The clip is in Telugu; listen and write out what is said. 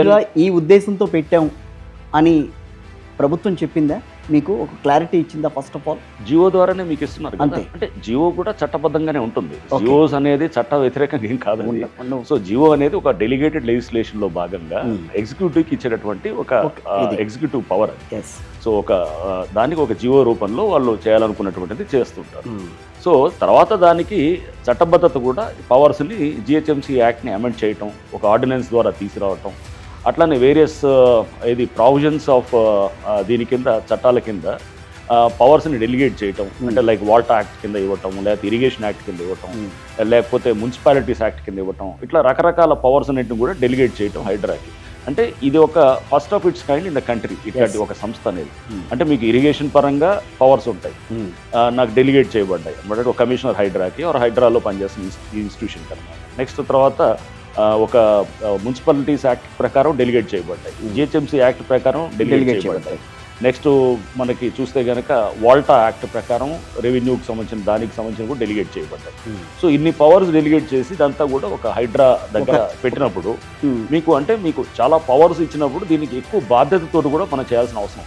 పర్టికులర్గా ఈ ఉద్దేశంతో పెట్టాం అని ప్రభుత్వం చెప్పిందా, మీకు ఒక క్లారిటీ ఇచ్చిందా? ఫస్ట్ ఆఫ్ ఆల్ జియో ద్వారానే మీకు ఇస్తున్నారు కదా. అంతే. అంటే జియో కూడా చట్టబద్ధంగానే ఉంటుంది. Okay. జియోస్ అనేది చట్ట వ్యతిరేకంగా ఏం కాదండి. సో జియో అనేది ఒక డెలిగేటెడ్ లెజిస్లేషన్ లో భాగంగా ఎగ్జిక్యూటివ్ కి ఇచ్చేటటువంటి ఒక ఇది. ఎగ్జిక్యూటివ్ పవర్ అది. ఎస్. సో ఒక దానికి ఒక జియో రూపంలో వాళ్ళు చేయాలనుకున్నటువంటిది చేస్తుంటారు. సో తర్వాత దానికి చట్టబద్ధత కూడా పవర్స్ని జిహెచ్ఎంసీ యాక్ట్ని అమెండ్ చేయటం, ఒక ఆర్డినెన్స్ ద్వారా తీసుకురావటం, అట్లానే వేరియస్ ఇది ప్రావిజన్స్ ఆఫ్ దీని కింద చట్టాల కింద పవర్స్ని డెలిగేట్ చేయటం, అంటే లైక్ వాటర్ యాక్ట్ కింద ఇవ్వటం, లేకపోతే ఇరిగేషన్ యాక్ట్ కింద ఇవ్వటం, లేకపోతే మున్సిపాలిటీస్ యాక్ట్ కింద ఇవ్వటం, ఇట్లా రకరకాల పవర్స్ అన్నింటిని కూడా డెలిగేట్ చేయటం హైడ్రాకి. అంటే ఇది ఒక first of it's kind in the country ఇట్లాంటి ఒక సంస్థ అనేది. అంటే మీకు ఇరిగేషన్ పరంగా పవర్స్ ఉంటాయి, నాకు డెలిగేట్ చేయబడ్డాయి అంటే ఒక కమిషనర్ హైడ్రాకి ఆర్ హైడ్రాలో పనిచేస్తున్న ఇన్స్టిట్యూషన్ అనమాట. నెక్స్ట్ తర్వాత ఒక మున్సిపాలిటీస్ యాక్ట్ ప్రకారం డెలిగేట్ చేయబడ్డాయి, జిహెచ్ఎంసీ యాక్ట్ ప్రకారం డెలిగేట్ చేయబడ్డాయి. నెక్స్ట్ మనకి చూస్తే కనుక వాల్టా యాక్ట్ ప్రకారం రెవెన్యూకి సంబంధించిన దానికి సంబంధించిన కూడా డెలిగేట్ చేయబడ్డాయి. సో ఇన్ని పవర్స్ డెలిగేట్ చేసి ఇదంతా కూడా ఒక హైడ్రా దగ్గర పెట్టినప్పుడు మీకు అంటే మీకు చాలా పవర్స్ ఇచ్చినప్పుడు దీనికి ఎక్కువ బాధ్యతతో కూడా మనం చేయాల్సిన అవసరం.